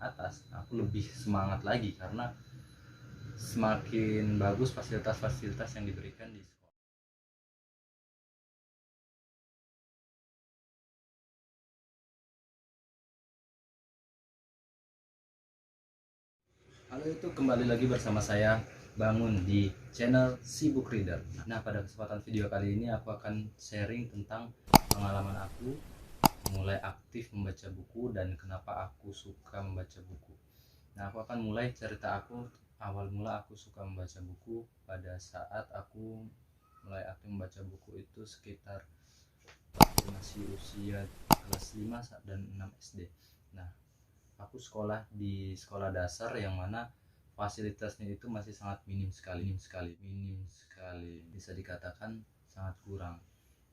atas, aku lebih semangat lagi karena semakin bagus fasilitas-fasilitas yang diberikan di sekolah. Halo, itu kembali lagi bersama saya Bangun di channel Si Book Reader. Nah, pada kesempatan video kali ini aku akan sharing tentang pengalaman aku mulai aktif membaca buku dan kenapa aku suka membaca buku. Nah, aku akan mulai cerita aku. Awal mula aku suka membaca buku pada saat aku mulai aktif membaca buku itu sekitar waktu masih usia kelas 5 dan 6 SD. Nah, aku sekolah di sekolah dasar yang mana fasilitasnya itu masih sangat minim sekali, bisa dikatakan sangat kurang.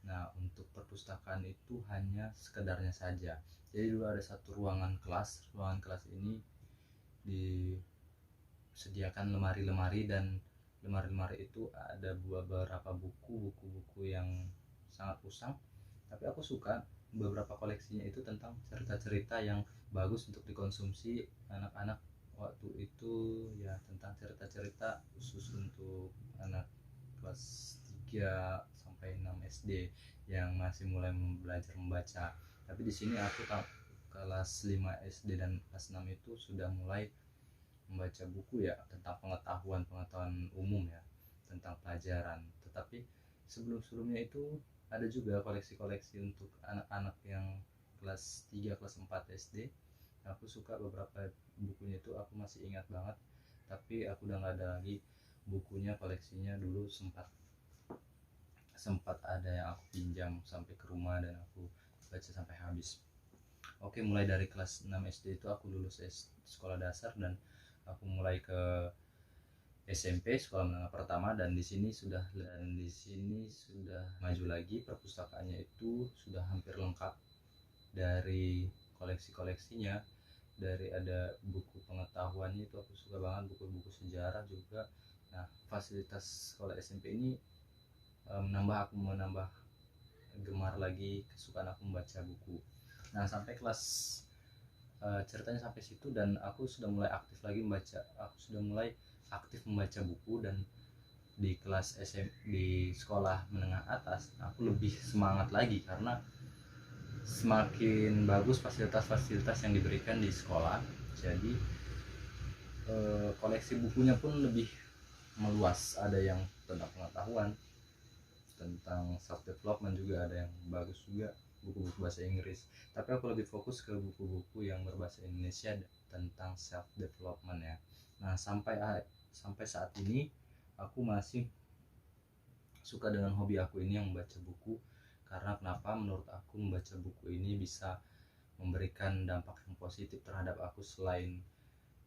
Nah, untuk perpustakaan itu hanya sekedarnya saja. Jadi dulu ada satu ruangan kelas ini disediakan lemari-lemari, dan lemari-lemari itu ada beberapa buku-buku yang sangat usang, tapi aku suka beberapa koleksinya itu tentang cerita-cerita yang bagus untuk dikonsumsi anak-anak waktu itu, ya, tentang cerita-cerita khusus untuk anak kelas 3 sampai 6 SD yang masih mulai belajar membaca. Tapi di sini aku kelas 5 SD dan kelas 6 itu sudah mulai membaca buku, ya, tentang pengetahuan umum, ya, tentang pelajaran. Tetapi sebelum-sebelumnya itu ada juga koleksi-koleksi untuk anak-anak yang kelas 3 kelas 4 SD. Aku suka beberapa bukunya itu, aku masih ingat banget, tapi aku udah nggak ada lagi bukunya. Koleksinya dulu sempat sempat ada yang aku pinjam sampai ke rumah dan aku baca sampai habis. Oke, mulai dari kelas 6 SD itu aku lulus sekolah dasar dan aku mulai ke SMP, sekolah menengah pertama, dan di sini sudah maju lagi. Perpustakaannya itu sudah hampir lengkap dari koleksi-koleksinya. Dari ada buku pengetahuannya itu aku suka banget, buku-buku sejarah juga. Nah, fasilitas sekolah SMP ini menambah gemar lagi kesukaan aku membaca buku. Nah, sampai kelas ceritanya sampai situ, dan aku sudah mulai aktif lagi membaca. Aku sudah mulai aktif membaca buku, dan di kelas di sekolah menengah atas aku lebih semangat lagi karena semakin bagus fasilitas-fasilitas yang diberikan di sekolah. Jadi koleksi bukunya pun lebih meluas, ada yang tentang pengetahuan, tentang self development, juga ada yang bagus juga, buku-buku bahasa Inggris. Tapi aku lebih fokus ke buku-buku yang berbahasa Indonesia tentang self development, ya. Nah, sampai saat ini aku masih suka dengan hobi aku ini yang membaca buku. Karena kenapa? Menurut aku membaca buku ini bisa memberikan dampak yang positif terhadap aku, selain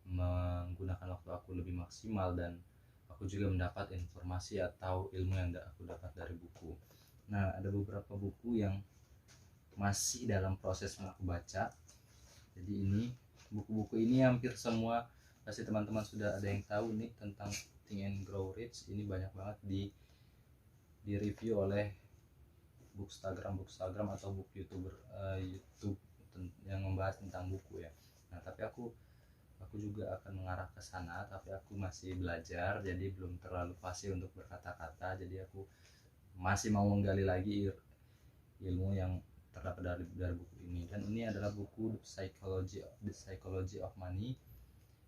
menggunakan waktu aku lebih maksimal, dan aku juga mendapat informasi atau ilmu yang aku dapat dari buku. Nah, ada beberapa buku yang masih dalam proses aku baca. Jadi buku-buku ini hampir semua pasti teman-teman sudah ada yang tahu nih tentang Think and Grow Rich. Ini banyak banget di review oleh bookstagram atau book youtuber YouTube yang membahas tentang buku, ya. Nah, tapi aku juga akan mengarah ke sana, tapi aku masih belajar, jadi belum terlalu fasih untuk berkata-kata. Jadi aku masih mau menggali lagi ilmu yang terdapat dari buku ini. Dan ini adalah buku The Psychology of Money,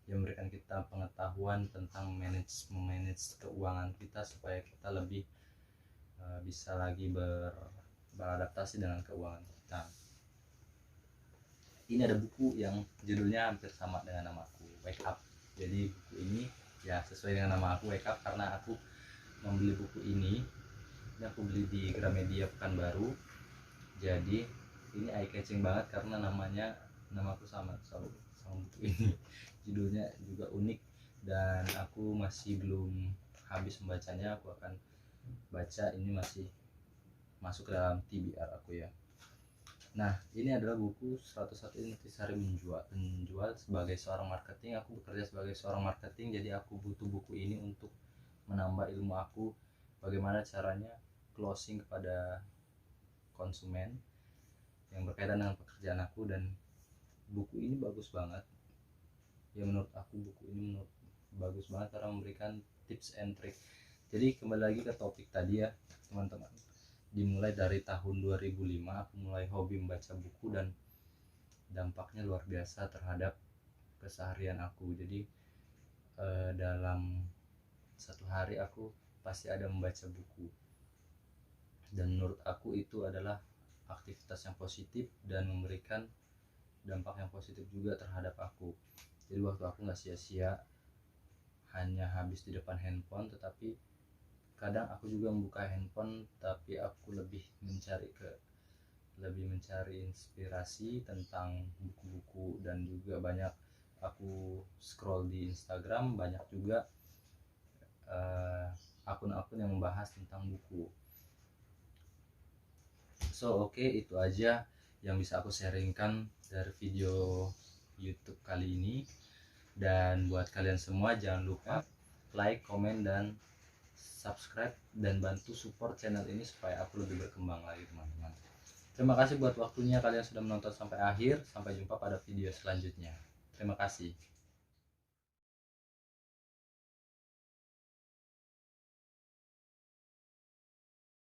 yang memberikan kita pengetahuan tentang memanage keuangan kita supaya kita lebih bisa lagi beradaptasi dengan keuangan kita. Ini ada buku yang judulnya hampir sama dengan namaku, Wake Up. Jadi buku ini ya sesuai dengan nama aku, Wake Up, karena aku membeli buku ini aku beli di Gramedia Pekanbaru. Jadi ini eye catching banget karena namaku sama buku ini. Judulnya juga unik dan aku masih belum habis membacanya. Aku akan baca, ini masih masuk ke dalam TBR aku, ya. Nah, ini adalah buku 101 Intisari Menjual. Sebagai seorang marketing, aku bekerja sebagai seorang marketing, jadi aku butuh buku ini untuk menambah ilmu aku bagaimana caranya closing kepada konsumen yang berkaitan dengan pekerjaan aku. Dan buku ini bagus banget, ya menurut aku buku ini bagus banget karena memberikan tips and trick. Jadi kembali lagi ke topik tadi ya teman-teman, dimulai dari tahun 2005 aku mulai hobi membaca buku dan dampaknya luar biasa terhadap keseharian aku. Jadi dalam satu hari aku pasti ada membaca buku, dan menurut aku itu adalah aktivitas yang positif dan memberikan dampak yang positif juga terhadap aku. Jadi waktu aku nggak sia-sia hanya habis di depan handphone, tetapi kadang aku juga membuka handphone tapi aku lebih mencari inspirasi tentang buku-buku, dan juga banyak aku scroll di Instagram, banyak juga akun-akun yang membahas tentang buku. So oke, itu aja yang bisa aku sharingkan dari video YouTube kali ini. Dan buat kalian semua jangan lupa like, komen, dan subscribe, dan bantu support channel ini supaya aku lebih berkembang lagi teman-teman. Terima kasih buat waktunya kalian sudah menonton sampai akhir. Sampai jumpa pada video selanjutnya. Terima kasih.